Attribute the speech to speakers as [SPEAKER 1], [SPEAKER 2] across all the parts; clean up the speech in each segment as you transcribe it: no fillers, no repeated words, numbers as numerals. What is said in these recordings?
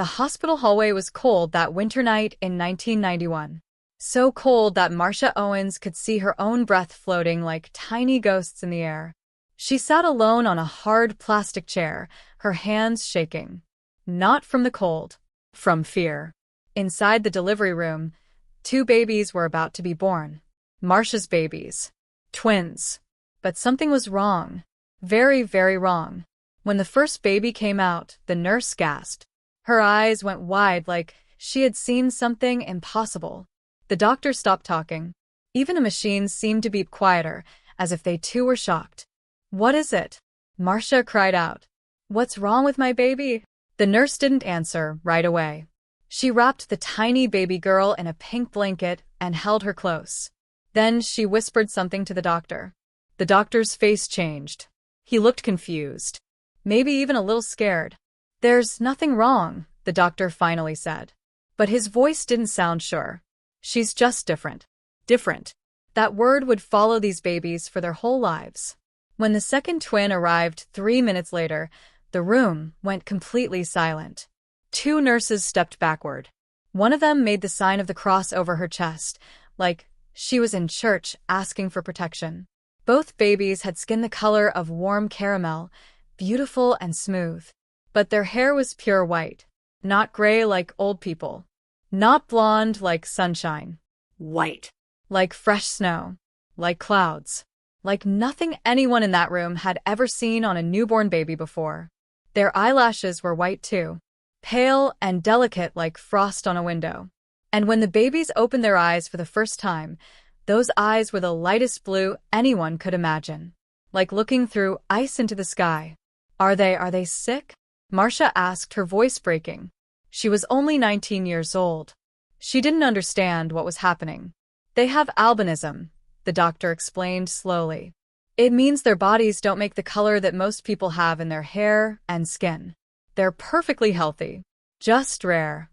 [SPEAKER 1] The hospital hallway was cold that winter night in 1991. So cold that Marcia Owens could see her own breath floating like tiny ghosts in the air. She sat alone on a hard plastic chair, her hands shaking. Not from the cold, from fear. Inside the delivery room, 2 babies were about to be born. Marcia's babies. Twins. But something was wrong. Very, very wrong. When the first baby came out, the nurse gasped. Her eyes went wide like she had seen something impossible. The doctor stopped talking. Even the machines seemed to beep quieter, as if they too were shocked. "What is it?" Marcia cried out. "What's wrong with my baby?" The nurse didn't answer right away. She wrapped the tiny baby girl in a pink blanket and held her close. Then she whispered something to the doctor. The doctor's face changed. He looked confused. Maybe even a little scared. "There's nothing wrong," the doctor finally said. But his voice didn't sound sure. "She's just different." Different. That word would follow these babies for their whole lives. When the second twin arrived 3 minutes later, the room went completely silent. 2 nurses stepped backward. One of them made the sign of the cross over her chest, like she was in church asking for protection. Both babies had skin the color of warm caramel, beautiful and smooth. But their hair was pure white, not gray like old people, not blonde like sunshine. White. Like fresh snow, like clouds, like nothing anyone in that room had ever seen on a newborn baby before. Their eyelashes were white too, pale and delicate like frost on a window. And when the babies opened their eyes for the first time, those eyes were the lightest blue anyone could imagine, like looking through ice into the sky. Are they sick?" Marcia asked, her voice breaking. She was only 19 years old. She didn't understand what was happening. "They have albinism," the doctor explained slowly. "It means their bodies don't make the color that most people have in their hair and skin. They're perfectly healthy. Just rare."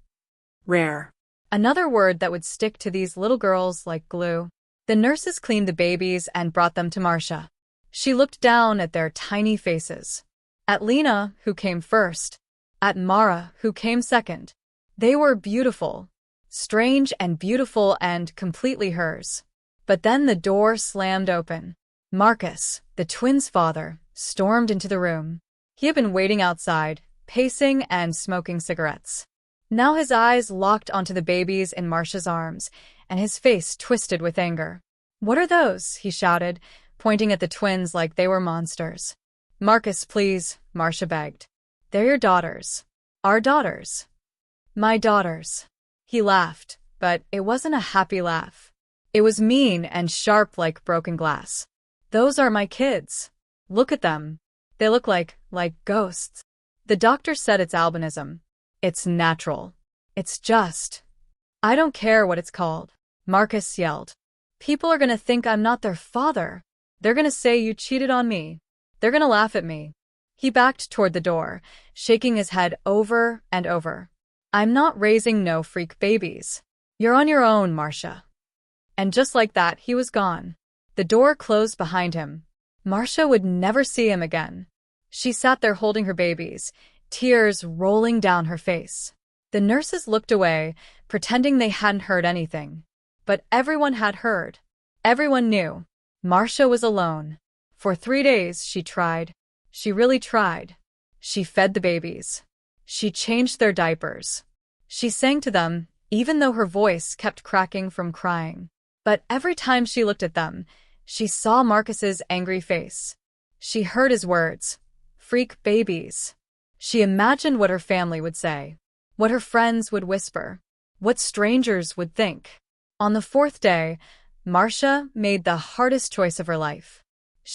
[SPEAKER 1] Rare. Another word that would stick to these little girls like glue. The nurses cleaned the babies and brought them to Marcia. She looked down at their tiny faces. At Lena, who came first. At Mara, who came second. They were beautiful. Strange and beautiful and completely hers. But then the door slammed open. Marcus, the twins' father, stormed into the room. He had been waiting outside, pacing and smoking cigarettes. Now his eyes locked onto the babies in Marcia's arms, and his face twisted with anger. "What are those?" he shouted, pointing at the twins like they were monsters. "Marcus, please," Marcia begged. "They're your daughters. Our daughters." "My daughters." He laughed, but it wasn't a happy laugh. It was mean and sharp like broken glass. "Those are my kids. Look at them. They look like ghosts." The doctor said it's albinism. "It's natural. It's just. I don't care what it's called," Marcus yelled. "People are gonna think I'm not their father. They're gonna say you cheated on me. They're gonna laugh at me." He backed toward the door, shaking his head over and over. "I'm not raising no freak babies. You're on your own, Marcia." And just like that, he was gone. The door closed behind him. Marcia would never see him again. She sat there holding her babies, tears rolling down her face. The nurses looked away, pretending they hadn't heard anything. But everyone had heard. Everyone knew. Marcia was alone. For 3 days she tried. She really tried. She fed the babies. She changed their diapers. She sang to them, even though her voice kept cracking from crying. But every time she looked at them, she saw Marcus's angry face. She heard his words. Freak babies. She imagined what her family would say, what her friends would whisper, what strangers would think. On the 4th day, Marcia made the hardest choice of her life.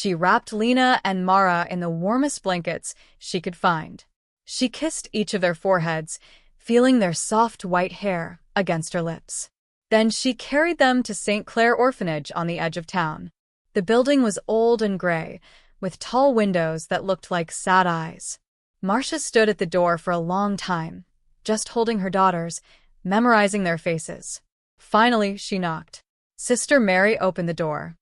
[SPEAKER 1] She wrapped Lena and Mara in the warmest blankets she could find. She kissed each of their foreheads, feeling their soft white hair against her lips. Then she carried them to St. Clair Orphanage on the edge of town. The building was old and gray, with tall windows that looked like sad eyes. Marcia stood at the door for a long time, just holding her daughters, memorizing their faces. Finally, she knocked. Sister Mary opened the door.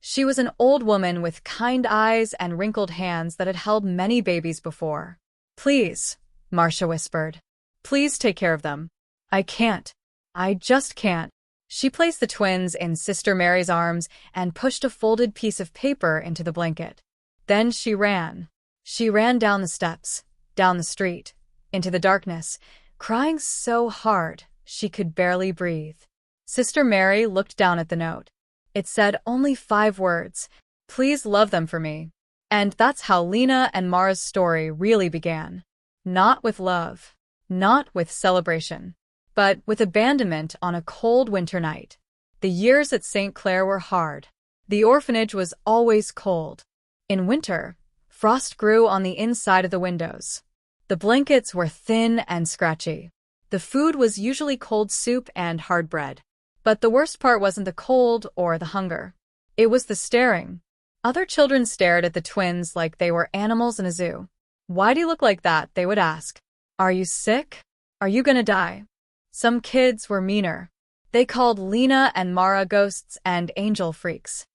[SPEAKER 1] She was an old woman with kind eyes and wrinkled hands that had held many babies before. "Please," Marcia whispered. Please take care of them. I can't. I just can't. She placed the twins in Sister Mary's arms and pushed a folded piece of paper into the blanket. Then she ran. She ran down the steps, down the street, into the darkness, crying so hard she could barely breathe. Sister Mary looked down at the note. It said only 5 words, "Please love them for me." And that's how Lena and Mara's story really began. Not with love, not with celebration, but with abandonment on a cold winter night. The years at St. Clair were hard. The orphanage was always cold. In winter, frost grew on the inside of the windows. The blankets were thin and scratchy. The food was usually cold soup and hard bread. But the worst part wasn't the cold or the hunger. It was the staring. Other children stared at the twins like they were animals in a zoo. "Why do you look like that?" they would ask. "Are you sick? Are you gonna die?" Some kids were meaner. They called Lena and Mara ghosts and angel freaks.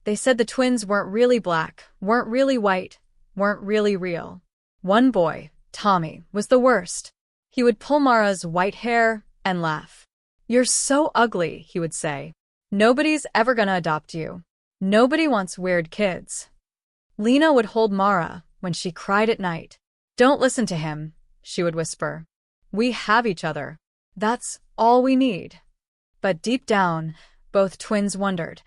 [SPEAKER 1] They said the twins weren't really black, weren't really white, weren't really real. One boy, Tommy, was the worst. He would pull Mara's white hair and laugh. "You're so ugly," he would say. "Nobody's ever gonna adopt you. Nobody wants weird kids." Lena would hold Mara when she cried at night. "Don't listen to him," she would whisper. "We have each other. That's all we need." But deep down, both twins wondered,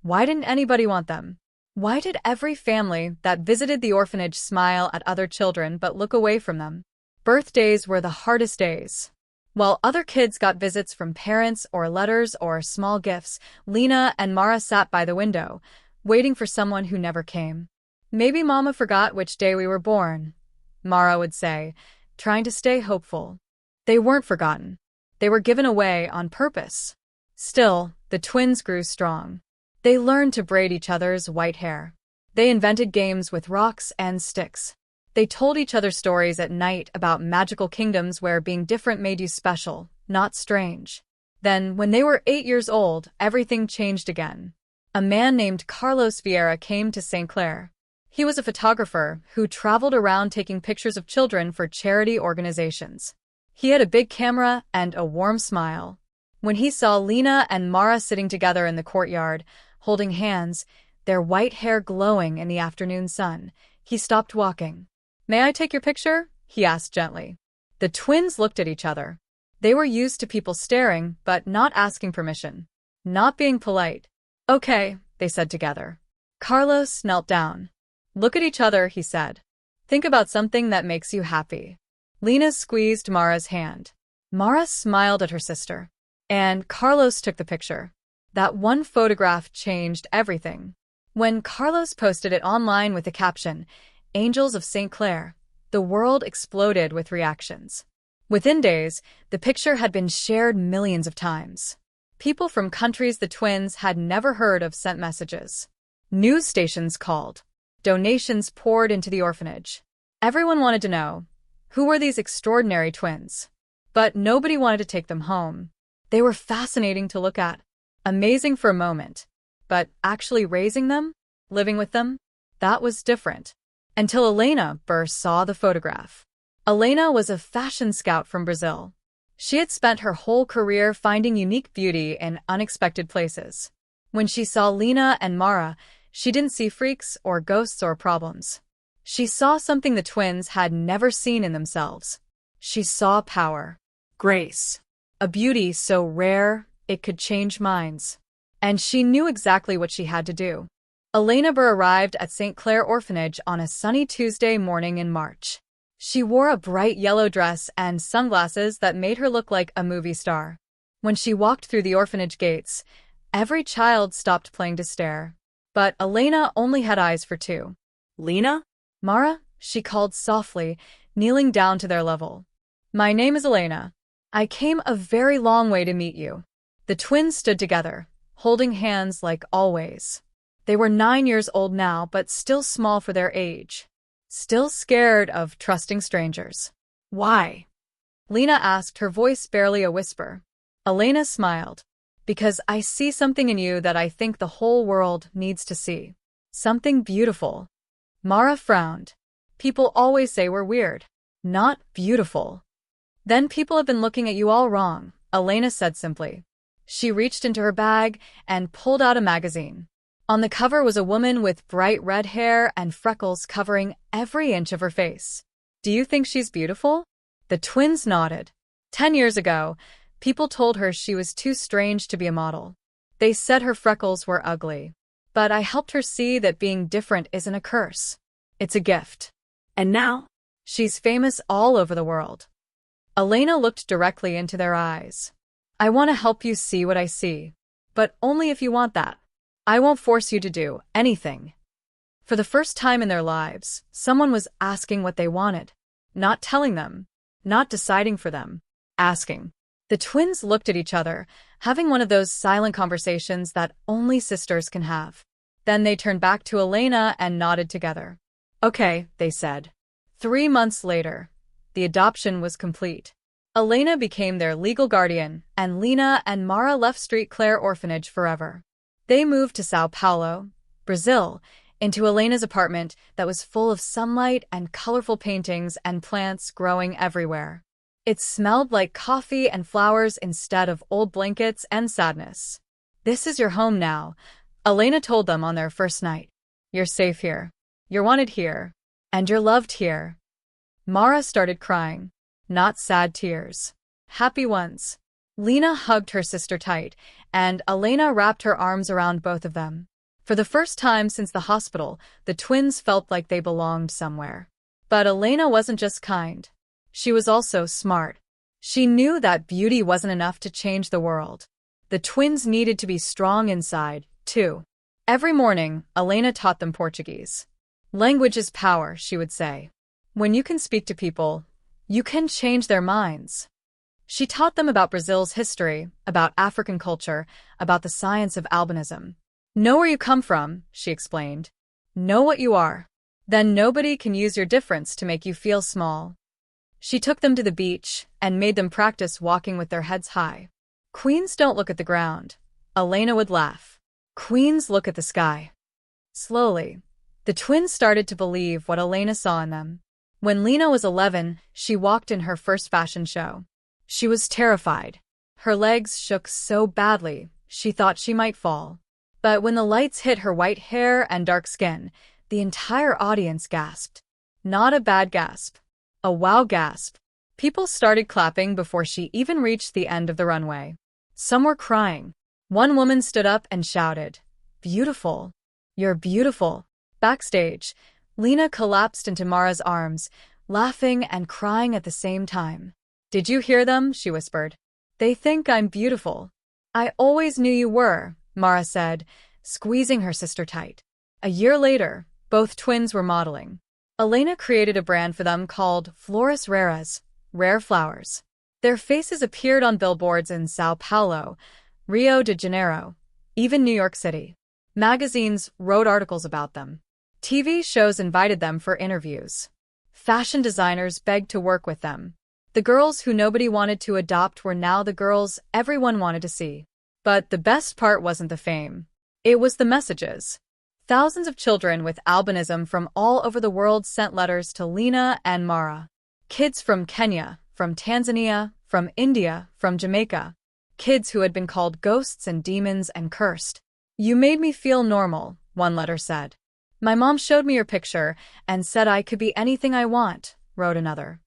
[SPEAKER 1] why didn't anybody want them? Why did every family that visited the orphanage smile at other children but look away from them? Birthdays were the hardest days. While other kids got visits from parents or letters or small gifts, Lena and Mara sat by the window, waiting for someone who never came. "Maybe Mama forgot which day we were born," Mara would say, trying to stay hopeful. They weren't forgotten. They were given away on purpose. Still, the twins grew strong. They learned to braid each other's white hair. They invented games with rocks and sticks. They told each other stories at night about magical kingdoms where being different made you special, not strange. Then, when they were 8 years old, everything changed again. A man named Carlos Vieira came to St. Clair. He was a photographer who traveled around taking pictures of children for charity organizations. He had a big camera and a warm smile. When he saw Lena and Mara sitting together in the courtyard, holding hands, their white hair glowing in the afternoon sun, he stopped walking. "May I take your picture?" he asked gently. The twins looked at each other. They were used to people staring, but not asking permission. Not being polite. "Okay," they said together. Carlos knelt down. "Look at each other," he said. "Think about something that makes you happy." Lena squeezed Mara's hand. Mara smiled at her sister. And Carlos took the picture. That one photograph changed everything. When Carlos posted it online with the caption, "Angels of St. Clair," the world exploded with reactions. Within days, the picture had been shared millions of times. People from countries the twins had never heard of sent messages. News stations called. Donations poured into the orphanage. Everyone wanted to know, who were these extraordinary twins? But nobody wanted to take them home. They were fascinating to look at, amazing for a moment. But actually raising them, living with them, that was different. Until Elena Burr saw the photograph. Elena was a fashion scout from Brazil. She had spent her whole career finding unique beauty in unexpected places. When she saw Lena and Mara, she didn't see freaks or ghosts or problems. She saw something the twins had never seen in themselves. She saw power, grace, a beauty so rare it could change minds. And she knew exactly what she had to do. Elena Burr arrived at St. Clair Orphanage on a sunny Tuesday morning in March. She wore a bright yellow dress and sunglasses that made her look like a movie star. When she walked through the orphanage gates, every child stopped playing to stare. But Elena only had eyes for 2.
[SPEAKER 2] "Lena?"
[SPEAKER 1] "Mara," she called softly, kneeling down to their level. "My name is Elena. I came a very long way to meet you." The twins stood together, holding hands like always. They were 9 years old now, but still small for their age. Still scared of trusting strangers. "Why?" Lena asked, her voice barely a whisper. Elena smiled. "Because I see something in you that I think the whole world needs to see. Something beautiful." Mara frowned. "People always say we're weird. Not beautiful." Then people have been looking at you all wrong, Elena said simply. She reached into her bag and pulled out a magazine. On the cover was a woman with bright red hair and freckles covering every inch of her face. Do you think she's beautiful? The twins nodded. 10 years ago, people told her she was too strange to be a model. They said her freckles were ugly. But I helped her see that being different isn't a curse. It's a gift.
[SPEAKER 2] And now?
[SPEAKER 1] She's famous all over the world. Elena looked directly into their eyes. I want to help you see what I see. But only if you want that. I won't force you to do anything. For the first time in their lives, someone was asking what they wanted. Not telling them. Not deciding for them. Asking. The twins looked at each other, having one of those silent conversations that only sisters can have. Then they turned back to Elena and nodded together. Okay, they said. 3 months later, the adoption was complete. Elena became their legal guardian, and Lena and Mara left Street Claire Orphanage forever. They moved to Sao Paulo, Brazil, into Elena's apartment that was full of sunlight and colorful paintings and plants growing everywhere. It smelled like coffee and flowers instead of old blankets and sadness. This is your home now, Elena told them on their first night. You're safe here. You're wanted here. And you're loved here. Mara started crying. Not sad tears. Happy ones. Lena hugged her sister tight, and Elena wrapped her arms around both of them. For the first time since the hospital, the twins felt like they belonged somewhere. But Elena wasn't just kind. She was also smart. She knew that beauty wasn't enough to change the world. The twins needed to be strong inside, too. Every morning, Elena taught them Portuguese. Language is power, she would say. When you can speak to people, you can change their minds. She taught them about Brazil's history, about African culture, about the science of albinism. Know where you come from, she explained. Know what you are. Then nobody can use your difference to make you feel small. She took them to the beach and made them practice walking with their heads high. Queens don't look at the ground. Elena would laugh. Queens look at the sky. Slowly, the twins started to believe what Elena saw in them. When Lena was 11, she walked in her first fashion show. She was terrified. Her legs shook so badly, she thought she might fall. But when the lights hit her white hair and dark skin, the entire audience gasped. Not a bad gasp. A wow gasp. People started clapping before she even reached the end of the runway. Some were crying. One woman stood up and shouted, "Beautiful. You're beautiful." Backstage, Lena collapsed into Mara's arms, laughing and crying at the same time. Did you hear them? She whispered. They think I'm beautiful. I always knew you were, Mara said, squeezing her sister tight. A year later, both twins were modeling. Elena created a brand for them called Flores Raras, rare flowers. Their faces appeared on billboards in Sao Paulo, Rio de Janeiro, even New York City. Magazines wrote articles about them. TV shows invited them for interviews. Fashion designers begged to work with them. The girls who nobody wanted to adopt were now the girls everyone wanted to see. But the best part wasn't the fame. It was the messages. Thousands of children with albinism from all over the world sent letters to Lena and Mara. Kids from Kenya, from Tanzania, from India, from Jamaica. Kids who had been called ghosts and demons and cursed. You made me feel normal, one letter said. My mom showed me your picture and said I could be anything I want, wrote another.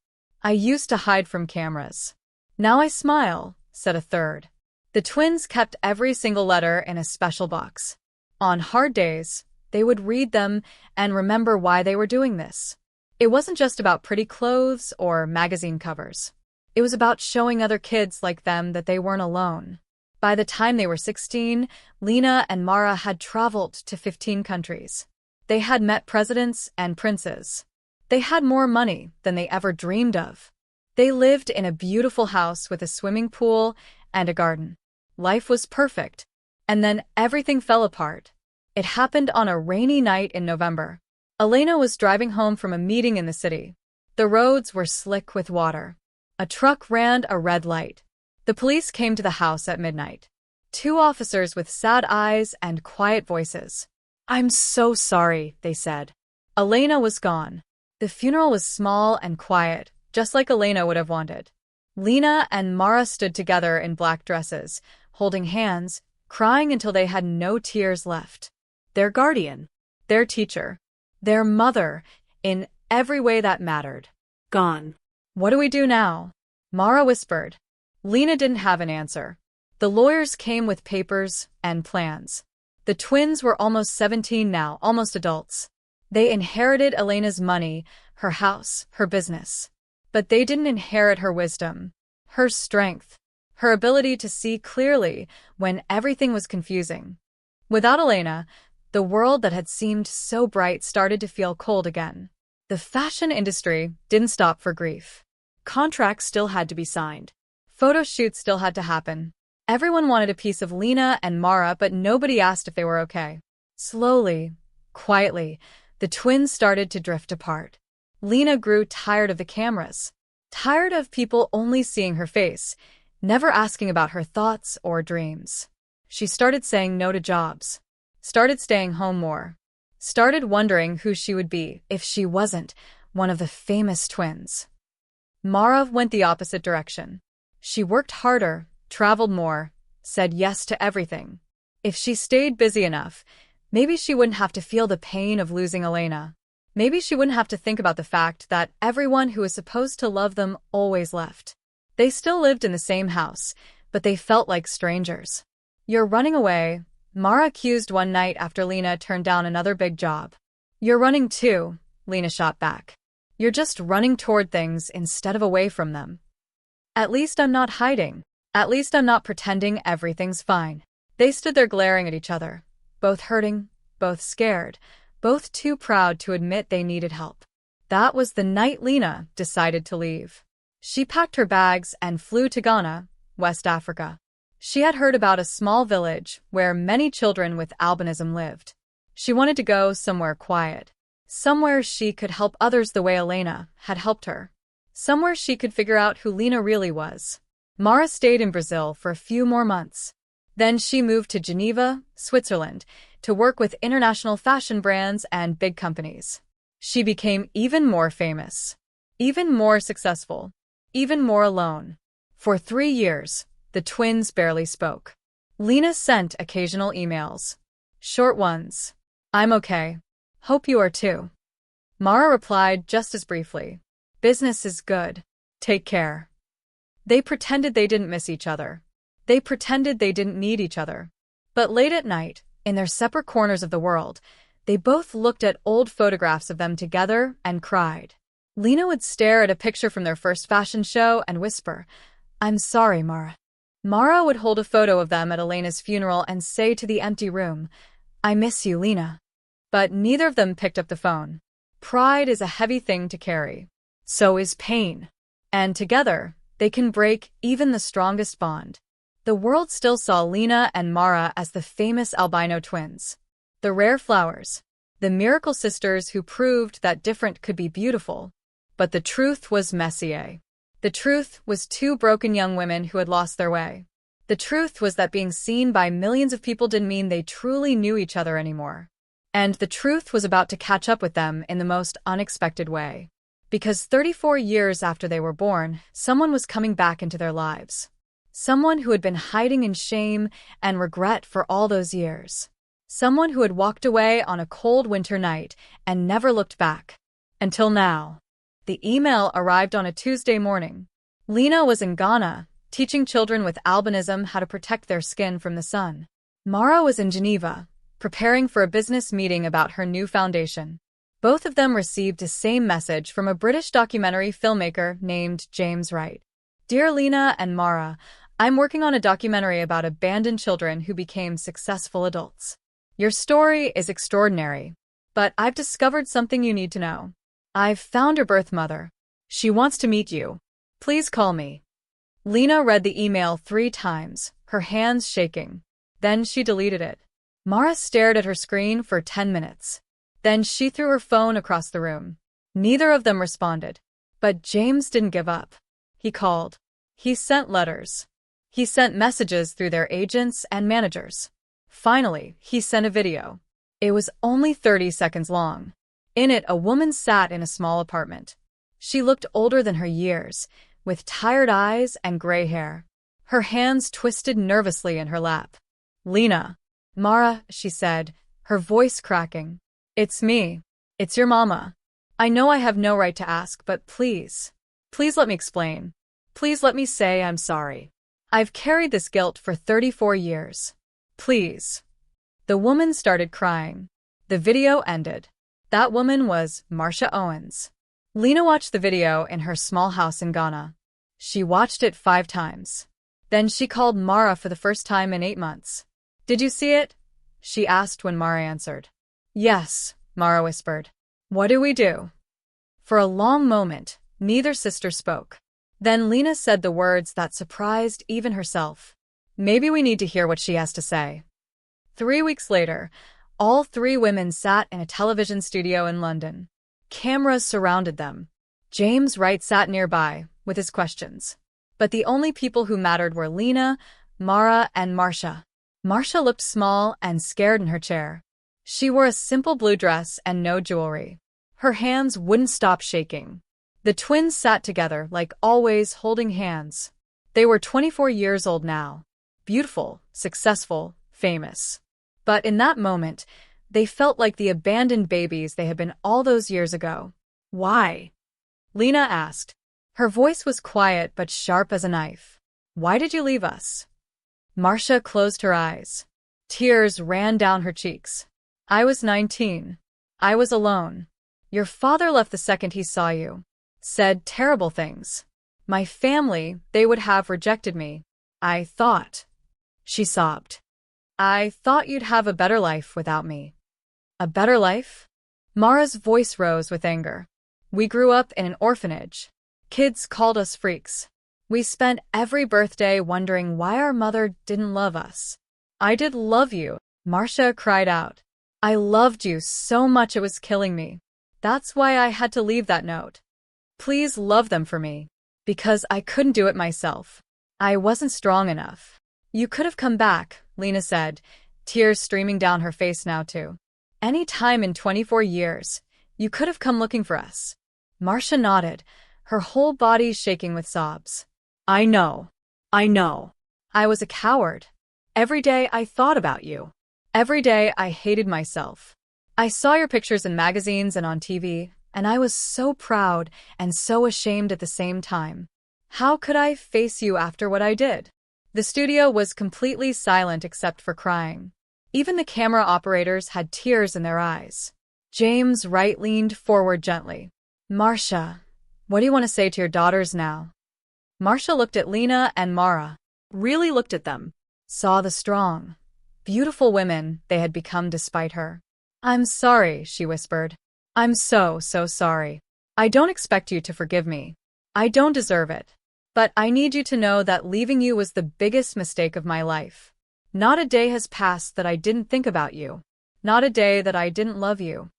[SPEAKER 1] I used to hide from cameras. Now I smile, said a third. The twins kept every single letter in a special box. On hard days, they would read them and remember why they were doing this. It wasn't just about pretty clothes or magazine covers. It was about showing other kids like them that they weren't alone. By the time they were 16, Lena and Mara had traveled to 15 countries. They had met presidents and princes. They had more money than they ever dreamed of. They lived in a beautiful house with a swimming pool and a garden. Life was perfect. And then everything fell apart. It happened on a rainy night in November. Elena was driving home from a meeting in the city. The roads were slick with water. A truck ran a red light. The police came to the house at midnight. 2 officers with sad eyes and quiet voices. I'm so sorry, they said. Elena was gone. The funeral was small and quiet, just like Elena would have wanted. Lena and Mara stood together in black dresses, holding hands, crying until they had no tears left. Their guardian, their teacher, their mother, in every way that mattered, gone. What do we do now? Mara whispered. Lena didn't have an answer. The lawyers came with papers and plans. The twins were almost 17 now, almost adults. They inherited Elena's money, her house, her business. But they didn't inherit her wisdom, her strength, her ability to see clearly when everything was confusing. Without Elena, the world that had seemed so bright started to feel cold again. The fashion industry didn't stop for grief. Contracts still had to be signed. Photo shoots still had to happen. Everyone wanted a piece of Lena and Mara, but nobody asked if they were okay. Slowly, quietly, the twins started to drift apart. Lena grew tired of the cameras, tired of people only seeing her face, never asking about her thoughts or dreams. She started saying no to jobs, started staying home more, started wondering who she would be if she wasn't one of the famous twins. Mara went the opposite direction. She worked harder, traveled more, said yes to everything. If she stayed busy enough, maybe she wouldn't have to feel the pain of losing Elena. Maybe she wouldn't have to think about the fact that everyone who was supposed to love them always left. They still lived in the same house, but they felt like strangers. "You're running away," Mara accused one night after Lena turned down another big job. "You're running too," Lena shot back. "You're just running toward things instead of away from them." "At least I'm not hiding. At least I'm not pretending everything's fine." They stood there glaring at each other, both hurting, both scared, both too proud to admit they needed help. That was the night Lena decided to leave. She packed her bags and flew to Ghana, West Africa. She had heard about a small village where many children with albinism lived. She wanted to go somewhere quiet, somewhere she could help others the way Elena had helped her, somewhere she could figure out who Lena really was. Mara stayed in Brazil for a few more months. Then she moved to Geneva, Switzerland, to work with international fashion brands and big companies. She became even more famous, even more successful, even more alone. For 3 years, the twins barely spoke. Lena sent occasional emails. Short ones. "I'm okay. Hope you are too." Mara replied just as briefly. "Business is good. Take care." They pretended they didn't miss each other. They pretended they didn't need each other. But late at night, in their separate corners of the world, they both looked at old photographs of them together and cried. Lena would stare at a picture from their first fashion show and whisper, "I'm sorry, Mara." Mara would hold a photo of them at Elena's funeral and say to the empty room, "I miss you, Lena." But neither of them picked up the phone. Pride is a heavy thing to carry. So is pain. And together, they can break even the strongest bond. The world still saw Lena and Mara as the famous albino twins, the rare flowers, the miracle sisters who proved that different could be beautiful. But the truth was messier. The truth was two broken young women who had lost their way. The truth was that being seen by millions of people didn't mean they truly knew each other anymore. And the truth was about to catch up with them in the most unexpected way. Because 34 years after they were born, someone was coming back into their lives. Someone who had been hiding in shame and regret for all those years. Someone who had walked away on a cold winter night and never looked back. Until now. The email arrived on a Tuesday morning. Lena was in Ghana, teaching children with albinism how to protect their skin from the sun. Mara was in Geneva, preparing for a business meeting about her new foundation. Both of them received the same message from a British documentary filmmaker named James Wright. "Dear Lena and Mara, I'm working on a documentary about abandoned children who became successful adults. Your story is extraordinary, but I've discovered something you need to know. I've found your birth mother. She wants to meet you. Please call me." Lena read the email 3 times, her hands shaking. Then she deleted it. Mara stared at her screen for 10 minutes. Then she threw her phone across the room. Neither of them responded. But James didn't give up. He called. He sent letters. He sent messages through their agents and managers. Finally, he sent a video. It was only 30 seconds long. In it, a woman sat in a small apartment. She looked older than her years, with tired eyes and gray hair. Her hands twisted nervously in her lap. "Lena." "Mara," she said, her voice cracking. "It's me. It's your mama. I know I have no right to ask, but please. Please let me explain. Please let me say I'm sorry. I've carried this guilt for 34 years. Please." The woman started crying. The video ended. That woman was Marsha Owens. Lena watched the video in her small house in Ghana. She watched it 5 times. Then she called Mara for the first time in 8 months. "Did you see it?" she asked when Mara answered. "Yes," Mara whispered. "What do we do?" For a long moment, neither sister spoke. Then Lena said the words that surprised even herself. "Maybe we need to hear what she has to say." 3 weeks later, all 3 women sat in a television studio in London. Cameras surrounded them. James Wright sat nearby, with his questions. But the only people who mattered were Lena, Mara, and Marsha. Marsha looked small and scared in her chair. She wore a simple blue dress and no jewelry. Her hands wouldn't stop shaking. The twins sat together, like always, holding hands. They were 24 years old now. Beautiful, successful, famous. But in that moment, they felt like the abandoned babies they had been all those years ago. "Why?" Lena asked. Her voice was quiet but sharp as a knife. "Why did you leave us?" Marsha closed her eyes. Tears ran down her cheeks. "I was 19. I was alone. Your father left the second he saw you. Said terrible things. My family, they would have rejected me. I thought." She sobbed. "I thought you'd have a better life without me." "A better life?" Mara's voice rose with anger. "We grew up in an orphanage. Kids called us freaks. We spent every birthday wondering why our mother didn't love us." "I did love you," Marsha cried out. "I loved you so much it was killing me. That's why I had to leave that note. Please love them for me. Because I couldn't do it myself. I wasn't strong enough." "You could have come back," Lena said, tears streaming down her face now too. "Any time in 24 years, you could have come looking for us." Marsha nodded, her whole body shaking with sobs. I know. I was a coward. Every day I thought about you. Every day I hated myself. I saw your pictures in magazines and on TV, and I was so proud and so ashamed at the same time. How could I face you after what I did?" The studio was completely silent except for crying. Even the camera operators had tears in their eyes. James Wright leaned forward gently. "Marsha, what do you want to say to your daughters now?" Marsha looked at Lena and Mara, really looked at them, saw the strong, beautiful women they had become despite her. "I'm sorry," she whispered. "I'm so sorry. I don't expect you to forgive me. I don't deserve it. But I need you to know that leaving you was the biggest mistake of my life. Not a day has passed that I didn't think about you. Not a day that I didn't love you."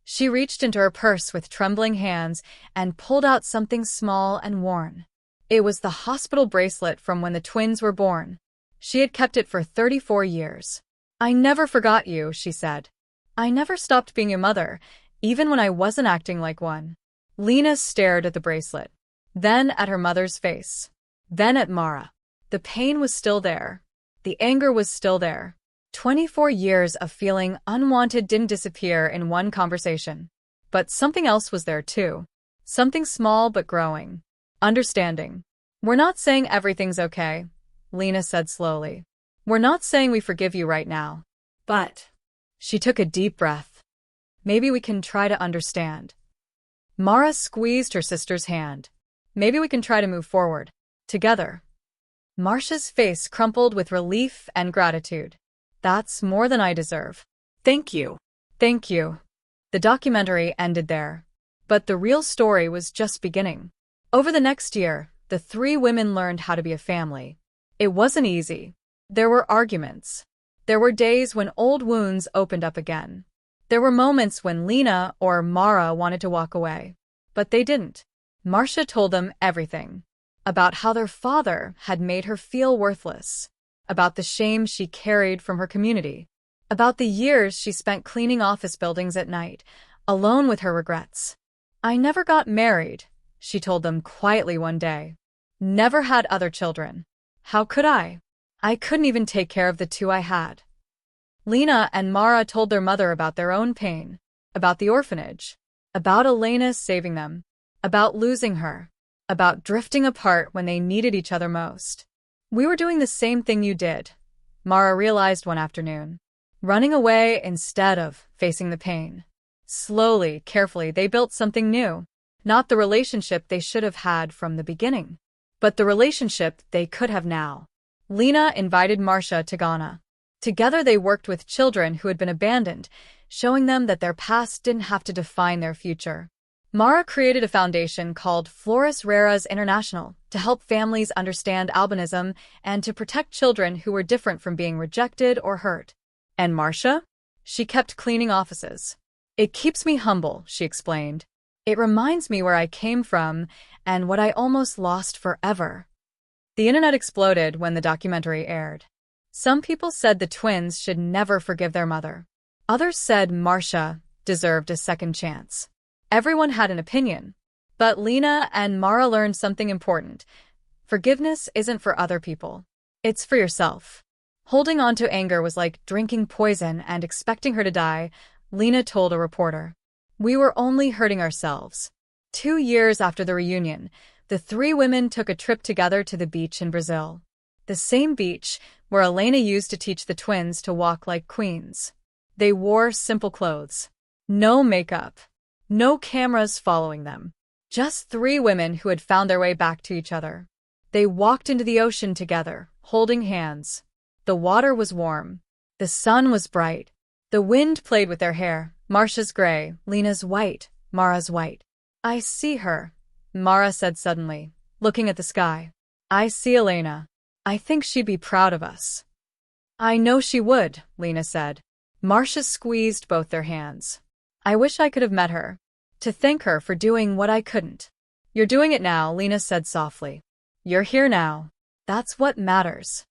[SPEAKER 1] She reached into her purse with trembling hands and pulled out something small and worn. It was the hospital bracelet from when the twins were born. She had kept it for 34 years. "I never forgot you," she said. "I never stopped being your mother, even when I wasn't acting like one." Lena stared at the bracelet, then at her mother's face, then at Mara. The pain was still there. The anger was still there. 24 years of feeling unwanted didn't disappear in one conversation. But something else was there too. Something small but growing. Understanding. "We're not saying everything's okay," Lena said slowly. "We're not saying we forgive you right now. But," she took a deep breath, "maybe we can try to understand." Mara squeezed her sister's hand. "Maybe we can try to move forward. Together." Marsha's face crumpled with relief and gratitude. "That's more than I deserve. Thank you." "Thank you." The documentary ended there. But the real story was just beginning. Over the next year, the 3 women learned how to be a family. It wasn't easy. There were arguments. There were days when old wounds opened up again. There were moments when Lena or Mara wanted to walk away. But they didn't. Marsha told them everything. About how their father had made her feel worthless. About the shame she carried from her community. About the years she spent cleaning office buildings at night, alone with her regrets. "I never got married," she told them quietly one day. Never had other children. How could I? I couldn't even take care of the two I had. Lena and Mara told their mother about their own pain, about the orphanage, about Elena saving them, about losing her, about drifting apart when they needed each other most. We were doing the same thing you did, Mara realized one afternoon. Running away instead of facing the pain. Slowly, carefully, they built something new. Not the relationship they should have had from the beginning, but the relationship they could have now. Lena invited Marcia to Ghana. Together they worked with children who had been abandoned, showing them that their past didn't have to define their future. Mara created a foundation called Flores Raras International to help families understand albinism and to protect children who were different from being rejected or hurt. And Marcia? She kept cleaning offices. It keeps me humble, she explained. It reminds me where I came from and what I almost lost forever. The internet exploded when the documentary aired. Some people said the twins should never forgive their mother. Others said Marcia deserved a second chance. Everyone had an opinion. But Lena and Mara learned something important. Forgiveness isn't for other people. It's for yourself. Holding on to anger was like drinking poison and expecting her to die, Lena told a reporter. We were only hurting ourselves. 2 years after the reunion, the three women took a trip together to the beach in Brazil. The same beach where Elena used to teach the twins to walk like queens. They wore simple clothes. No makeup. No cameras following them. Just three women who had found their way back to each other. They walked into the ocean together, holding hands. The water was warm. The sun was bright. The wind played with their hair, Marcia's gray, Lena's white, Mara's white. I see her, Mara said suddenly, looking at the sky. I see Elena. I think she'd be proud of us. I know she would, Lena said. Marcia squeezed both their hands. I wish I could have met her, to thank her for doing what I couldn't. You're doing it now, Lena said softly. You're here now. That's what matters.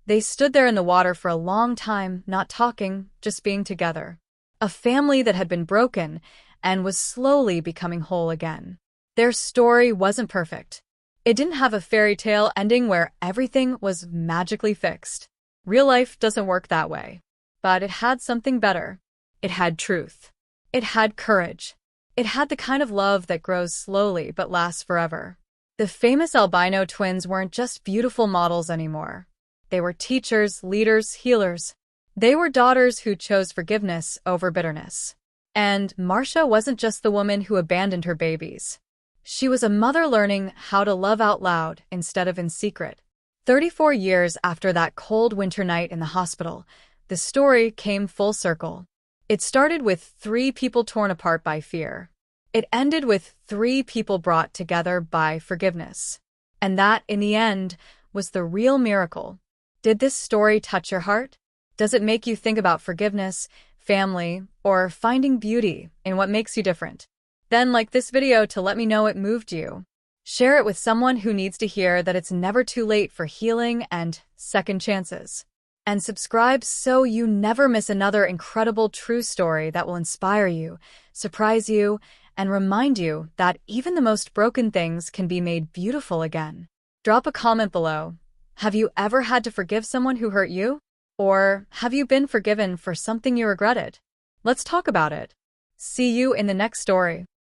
[SPEAKER 1] They stood there in the water for a long time, not talking, just being together. A family that had been broken and was slowly becoming whole again. Their story wasn't perfect. It didn't have a fairy tale ending where everything was magically fixed. Real life doesn't work that way. But it had something better. It had truth. It had courage. It had the kind of love that grows slowly but lasts forever. The famous Albino twins weren't just beautiful models anymore. They were teachers, leaders, healers. They were daughters who chose forgiveness over bitterness. And Marcia wasn't just the woman who abandoned her babies. She was a mother learning how to love out loud instead of in secret. 34 years after that cold winter night in the hospital, the story came full circle. It started with 3 people torn apart by fear. It ended with 3 people brought together by forgiveness. And that, in the end, was the real miracle. Did this story touch your heart? Does it make you think about forgiveness, family, or finding beauty in what makes you different? Then like this video to let me know it moved you. Share it with someone who needs to hear that it's never too late for healing and second chances. And subscribe so you never miss another incredible true story that will inspire you, surprise you, and remind you that even the most broken things can be made beautiful again. Drop a comment below. Have you ever had to forgive someone who hurt you? Or have you been forgiven for something you regretted? Let's talk about it. See you in the next story.